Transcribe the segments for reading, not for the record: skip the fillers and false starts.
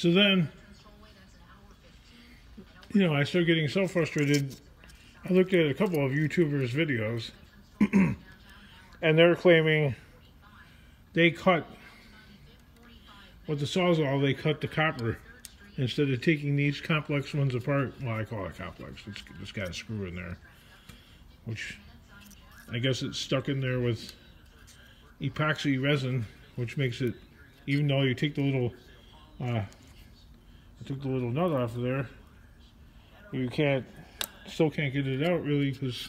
So then, you know, I started getting so frustrated. I looked at a couple of YouTubers' videos, and they're claiming they cut, with the Sawzall, they cut the copper instead of taking these complex ones apart. Well, I call it complex. It's just got a screw in there, which I guess it's stuck in there with epoxy resin, which makes it, even though you take the little, I took the little nut off of there, you still can't get it out really because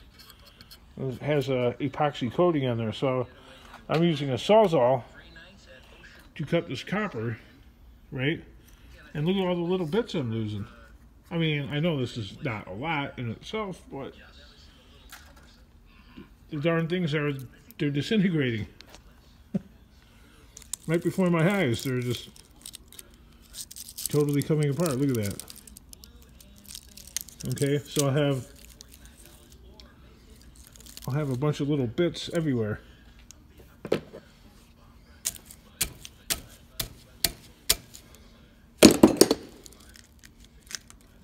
it has a epoxy coating on there. So I'm using a Sawzall to cut this copper, right? And look at all the little bits I'm losing. I mean, I know this is not a lot in itself, but the darn things they're disintegrating. Right before my eyes, they're just totally coming apart. Look at that. Okay, so I'll have a bunch of little bits everywhere.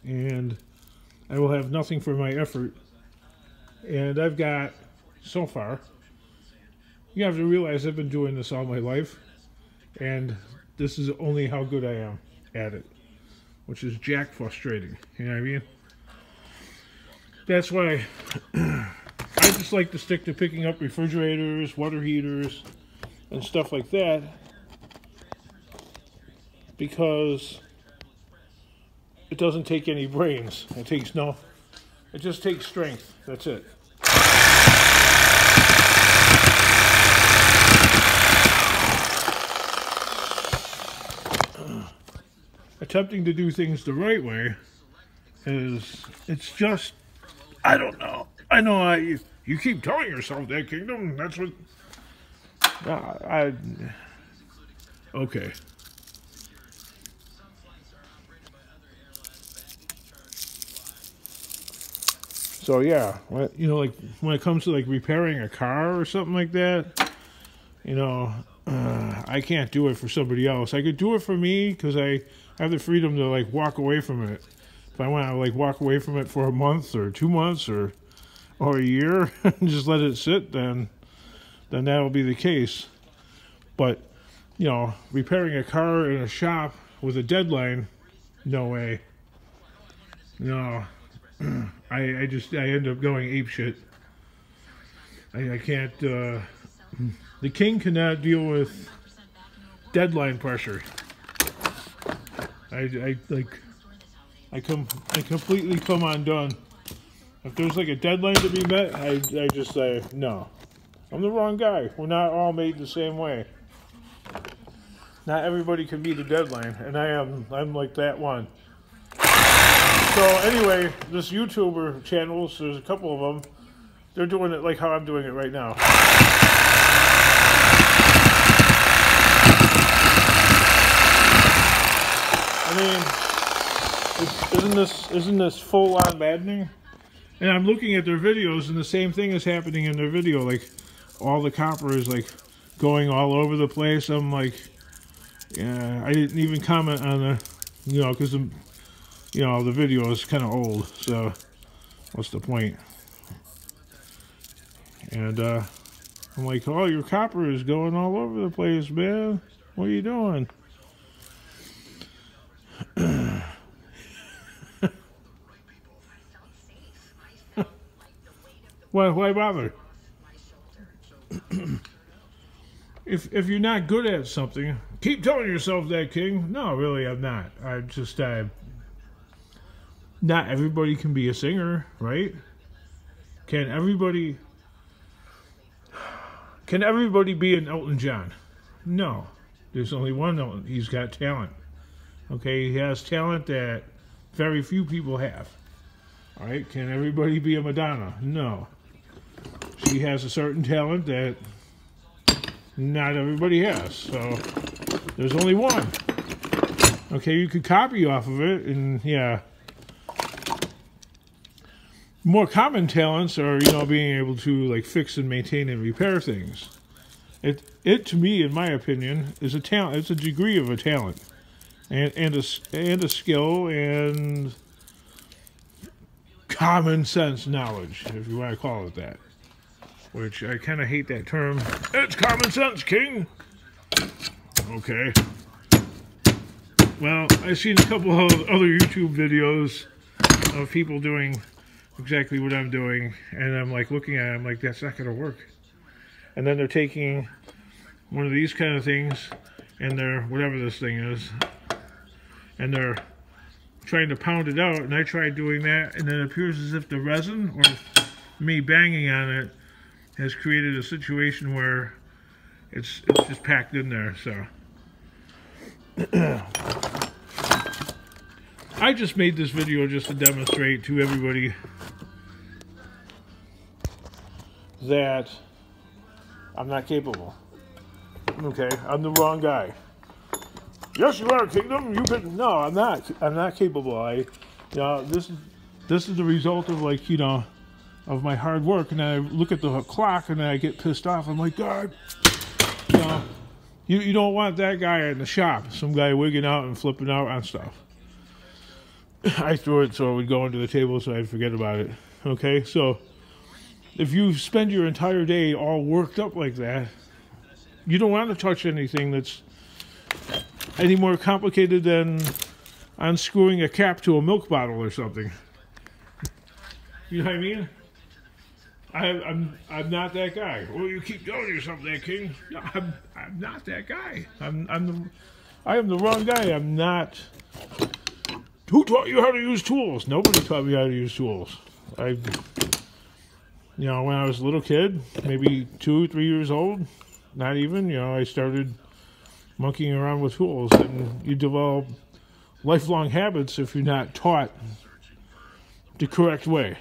And I will have nothing for my effort. And I've got, so far, you have to realize I've been doing this all my life, and this is only how good I am at it, which is jack frustrating. You know what I mean? That's why I just like to stick to picking up refrigerators, water heaters, and stuff like that, because it doesn't take any brains. It just takes strength. That's it. Attempting to do things the right way it's just, I don't know. I know you keep telling yourself that, Kingdom. That's what, okay. So yeah, you know, like when it comes to like repairing a car or something like that, you know, I can't do it for somebody else. I could do it for me because I have the freedom to like walk away from it. If I want to like walk away from it for a month or 2 months or a year and just let it sit, then that'll be the case. But you know, repairing a car in a shop with a deadline, no way. No. I end up going apeshit. I can't, the king cannot deal with deadline pressure. I completely come undone. If there's like a deadline to be met, I just say, no. I'm the wrong guy. We're not all made the same way. Not everybody can meet a deadline, and I'm like that one. So anyway, this YouTuber channels, there's a couple of them, they're doing it like how I'm doing it right now. I mean, isn't this full on maddening? And I'm looking at their videos, and the same thing is happening in their video. Like, all the copper is like going all over the place. I'm like, yeah, I didn't even comment on the, you know, because you know, the video is kind of old, so what's the point? And I'm like, oh, your copper is going all over the place, man. What are you doing? Why bother? If you're not good at something, keep telling yourself that, King. No, really, I'm not. I'm just not everybody can be a singer, right? Can everybody be an Elton John? No. There's only one Elton. He's got talent. Okay, he has talent that very few people have. All right, can everybody be a Madonna? No. She has a certain talent that not everybody has. So there's only one. Okay, you could copy off of it, and yeah. More common talents are, you know, being able to like fix and maintain and repair things. It to me, in my opinion, is a talent. It's a degree of a talent. and a skill and common sense knowledge, if you want to call it that. Which I kind of hate that term. It's common sense, King. Okay. Well, I've seen a couple of other YouTube videos of people doing exactly what I'm doing, and I'm like looking at it, I'm like, that's not going to work. And then they're taking one of these kind of things, and they're, whatever this thing is, and they're trying to pound it out, and I tried doing that, and it appears as if the resin, or me banging on it, has created a situation where it's just packed in there, so. I just made this video just to demonstrate to everybody that I'm not capable. Okay, I'm the wrong guy. Yes, you are, Kingdom. You can. No, I'm not. I'm not capable. This is the result of, like, you know, of my hard work. And I look at the clock and I get pissed off. I'm like, God, you know, you don't want that guy in the shop. Some guy wigging out and flipping out on stuff. I threw it so it would go under the table so I'd forget about it. Okay, so if you spend your entire day all worked up like that, you don't want to touch anything that's any more complicated than unscrewing a cap to a milk bottle or something. You know what I mean? I'm not that guy. Well, you keep telling yourself that, King. No, I'm not that guy. I am the wrong guy. I'm not. Who taught you how to use tools? Nobody taught me how to use tools. You know, when I was a little kid, maybe 2, 3 years old, not even, you know, I started monkeying around with tools, and you develop lifelong habits if you're not taught the correct way.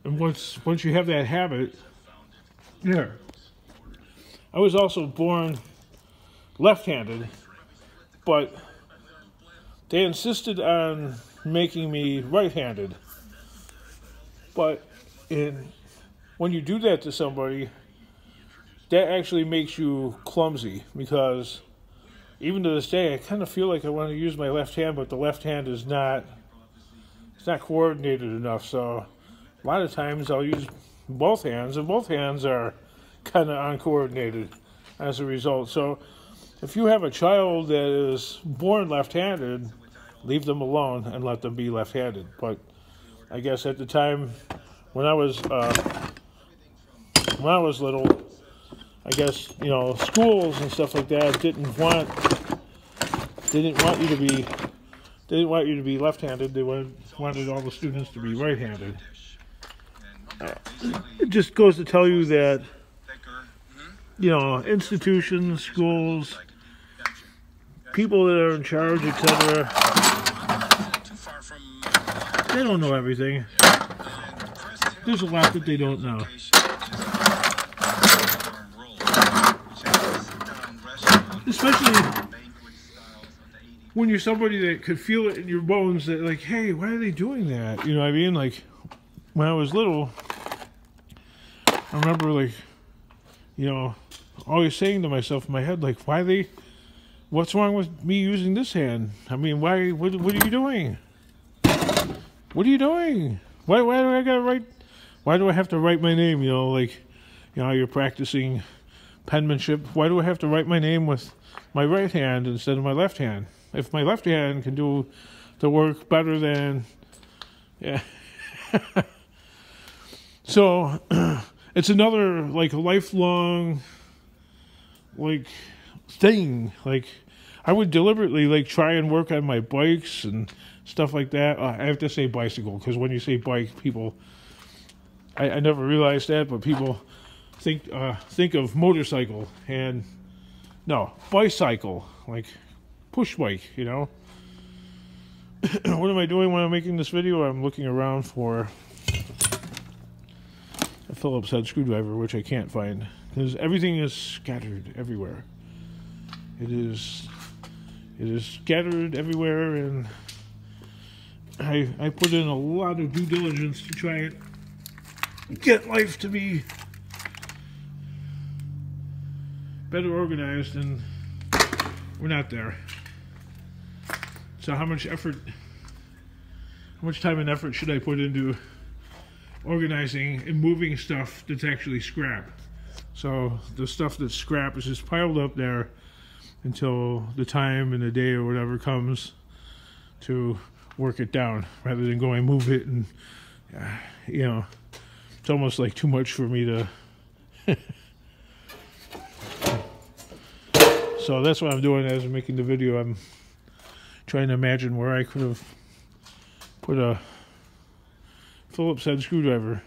And once you have that habit, yeah. I was also born left-handed, but they insisted on making me right-handed. But when you do that to somebody, that actually makes you clumsy, because even to this day, I kind of feel like I want to use my left hand, but the left hand is not coordinated enough. So a lot of times I'll use both hands, and both hands are kind of uncoordinated as a result. So if you have a child that is born left-handed, leave them alone and let them be left-handed. But I guess at the time when I was little, I guess, you know, schools and stuff like that didn't want you to be left-handed. They wanted all the students to be right-handed. It just goes to tell you that, you know, institutions, schools, people that are in charge, etc., they don't know everything. There's a lot that they don't know. Especially when you're somebody that could feel it in your bones that, like, hey, why are they doing that? You know what I mean? Like, when I was little, I remember, like, you know, always saying to myself in my head, like, what's wrong with me using this hand? I mean, what are you doing? What are you doing? Why do I have to write my name? You know, like, you know, you're practicing penmanship. Why do I have to write my name with my right hand instead of my left hand? If my left hand can do the work better than, yeah. So it's another, like, lifelong, like, thing. Like, I would deliberately, like, try and work on my bikes and stuff like that. I have to say bicycle, because when you say bike, people, I never realized that, but people think of motorcycle, and no, bicycle, like push bike, you know. What am I doing when I'm making this video? I'm looking around for a Phillips head screwdriver, which I can't find, because everything is scattered everywhere. It is scattered everywhere, and I put in a lot of due diligence to try and get life to be better organized, and we're not there. So how much time and effort should I put into organizing and moving stuff that's actually scrap? So the stuff that's scrap is just piled up there until the time in the day or whatever comes to work it down, rather than going move it. And you know, it's almost like too much for me to so that's what I'm doing as I'm making the video. I'm trying to imagine where I could have put a Phillips head screwdriver.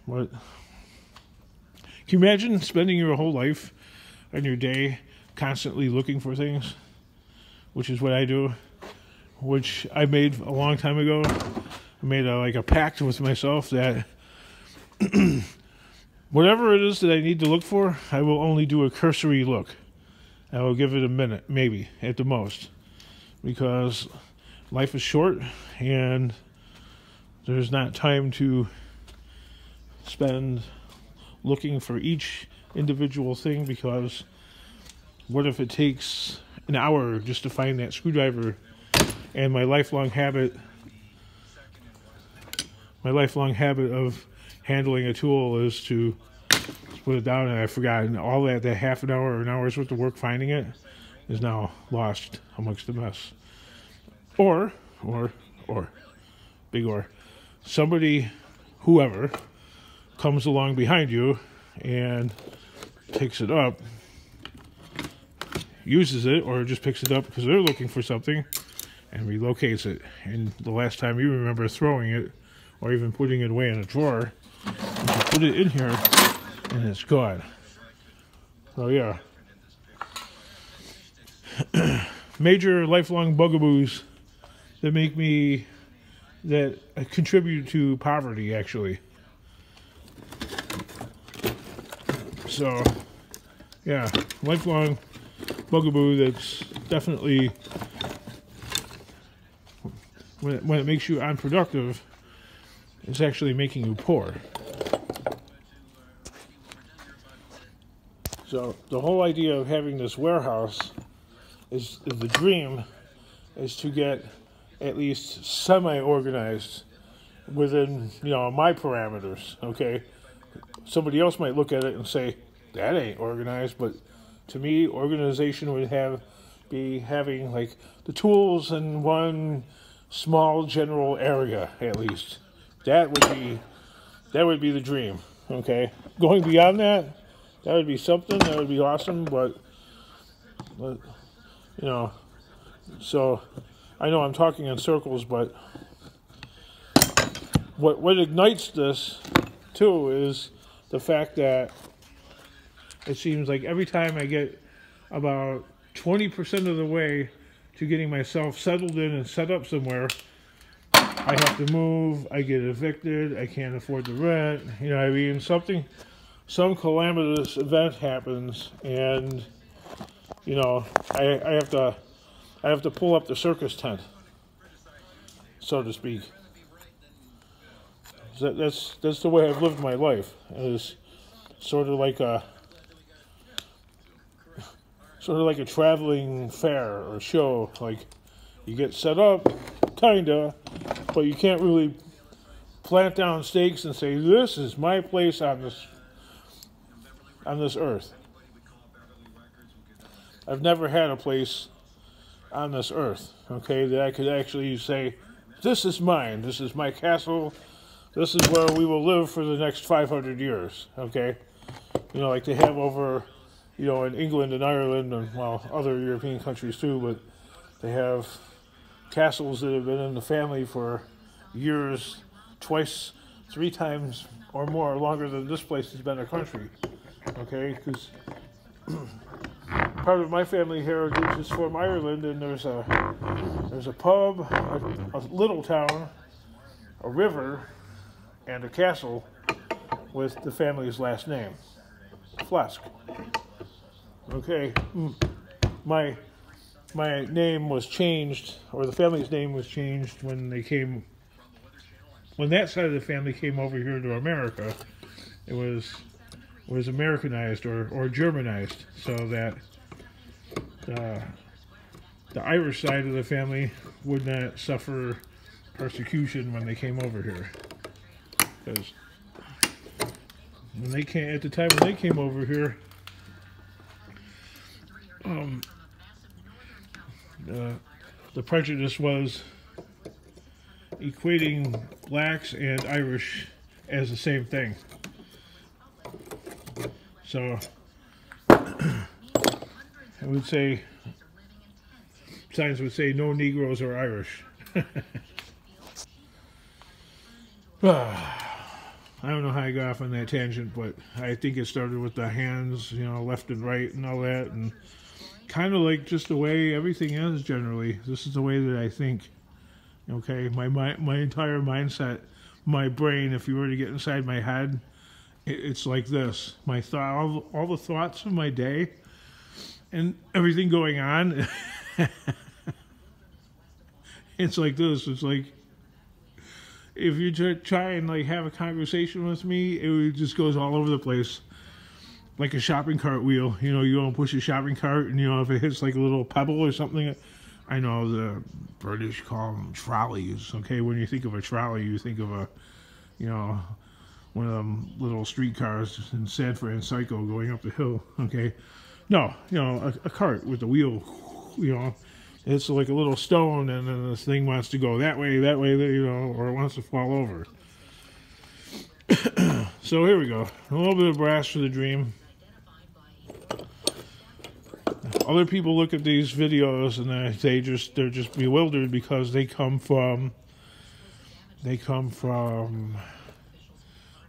What? Can you imagine spending your whole life and your day constantly looking for things? Which is what I do. Which I made a long time ago. I made a pact with myself that whatever it is that I need to look for, I will only do a cursory look. I will give it a minute, maybe, at the most. Because life is short, and there's not time to spend looking for each individual thing, because what if it takes an hour just to find that screwdriver? And my lifelong habit of handling a tool is to put it down, and I've forgotten all that half an hour or an hour's worth of work finding it is now lost amongst the mess. Or, big or, somebody, whoever, comes along behind you and picks it up, uses it, or just picks it up because they're looking for something, and relocates it. And the last time you remember throwing it, or even putting it away in a drawer, you put it in here, and it's gone. So yeah. Major lifelong bugaboos that contribute to poverty, actually. So, yeah, lifelong bugaboo that's definitely, when it makes you unproductive, it's actually making you poor. So the whole idea of having this warehouse is the dream is to get at least semi-organized within, my parameters, okay? Somebody else might look at it and say, that ain't organized, but to me, organization would be having like the tools in one small general area, at least. That would be the dream, okay? Going beyond that would be something, that would be awesome, but so I know I'm talking in circles, but what ignites this too is the fact that it seems like every time I get about 20% of the way to getting myself settled in and set up somewhere, I have to move, I get evicted, I can't afford the rent, I mean, some calamitous event happens, and I have to pull up the circus tent, so to speak. That's the way I've lived my life. It's sort of like a traveling fair or show. Like, you get set up, kinda, but you can't really plant down stakes and say, this is my place on this earth. I've never had a place on this earth, okay, that I could actually say, this is mine, this is my castle, this is where we will live for the next 500 years, okay? Like they have over, in England and Ireland and, well, other European countries too, but they have castles that have been in the family for years, twice, 3 times or more longer than this place has been a country, okay? Because part of my family heritage is from Ireland, and there's a pub, a little town, a river, and a castle with the family's last name, Flesk. Okay, my name was changed, or the family's name was changed when that side of the family came over here to America. It was Americanized or Germanized, so that the Irish side of the family would not suffer persecution when they came over here. Because when they came, at the time when they came over here, the prejudice was equating blacks and Irish as the same thing. So I would say, signs would say no Negroes or Irish. I don't know how I got off on that tangent, but I think it started with the hands, you know, left and right and all that, and kind of like just the way everything is generally. This is the way that I think. Okay, my entire mindset, my brain, if you were to get inside my head, it's like this. My thought, all the thoughts of my day and everything going on, it's like this. It's like, if you try and like have a conversation with me, it just goes all over the place, like a shopping cart wheel. You know, you don't push a shopping cart, and you know, if it hits like a little pebble or something. I know the British call them trolleys. Okay, when you think of a trolley, you think of a, you know, one of them little streetcars in San Francisco going up the hill. Okay, no, you know, a cart with a wheel. You know, it's like a little stone, and then this thing wants to go that way, you know, or it wants to fall over. So here we go. A little bit of brass for the dream. Other people look at these videos and they're just bewildered because they come from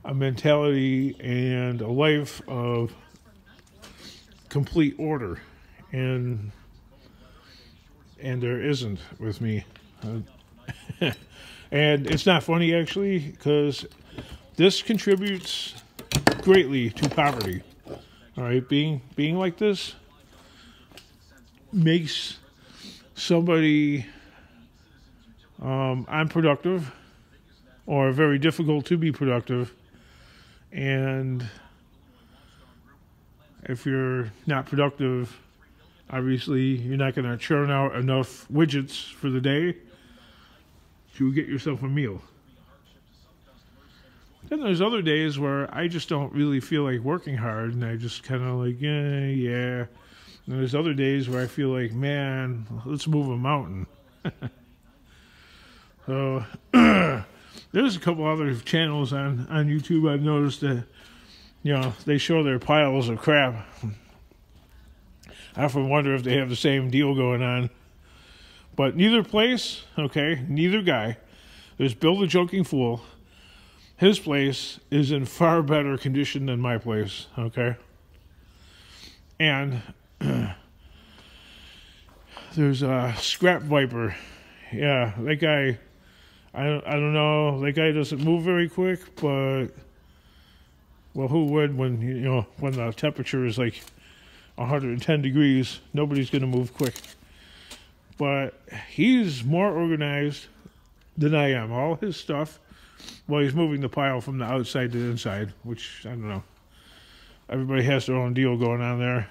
a mentality and a life of complete order, and there isn't with me. And it's not funny, actually, because this contributes greatly to poverty. All right, being like this makes somebody unproductive or very difficult to be productive. And if you're not productive, obviously you're not going to churn out enough widgets for the day to get yourself a meal. Then there's other days where I just don't really feel like working hard, and I just kind of like, yeah. And there's other days where I feel like, man, let's move a mountain. So there's a couple other channels on YouTube I've noticed that, you know, they show their piles of crap. I often wonder if they have the same deal going on. But neither place, okay, neither guy, there's Bill the Joking Fool. His place is in far better condition than my place, okay? And there's a Scrap Viper. Yeah, that guy, I don't know, that guy doesn't move very quick, but, well, who would when, you know, when the temperature is like 110 degrees, nobody's going to move quick. But he's more organized than I am. All his stuff, well, he's moving the pile from the outside to the inside, which, I don't know. Everybody has their own deal going on there.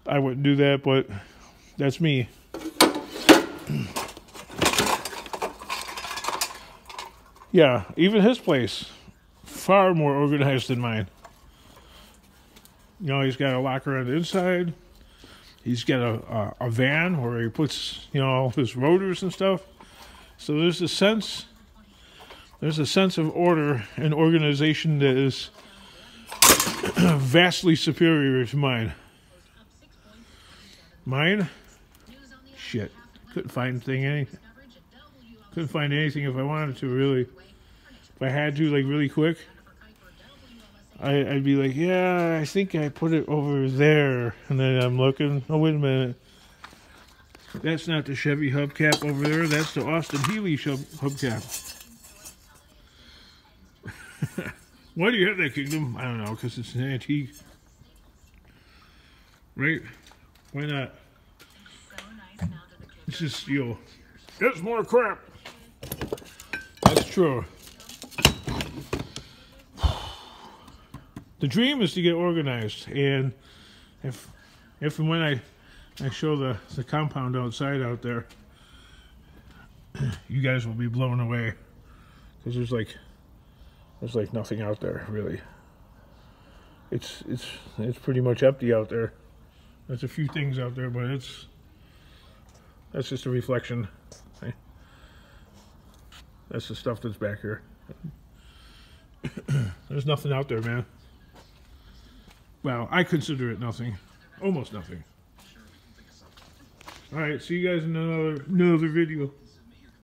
I wouldn't do that, but that's me. Yeah, even his place, far more organized than mine. You know, he's got a locker on the inside. He's got a van where he puts, you know, his rotors and stuff. So there's a sense of order and organization that is vastly superior to mine. Mine? Shit. Couldn't find anything if I wanted to, really. If I had to, like, really quick, I'd be like, yeah, I think I put it over there. And then I'm looking, oh, wait a minute. That's not the Chevy hubcap over there. That's the Austin Healey hubcap. Why do you have that, Kingdom? I don't know, because it's an antique. Right? Why not? It's just steel. It's more crap. That's true. The dream is to get organized, and if and when I I show the compound outside out there, you guys will be blown away, because there's like nothing out there really. It's pretty much empty out there. There's a few things out there, but that's just a reflection. Okay? That's the stuff that's back here. There's nothing out there, man. Well, I consider it nothing. Almost nothing. Alright, see you guys in another video.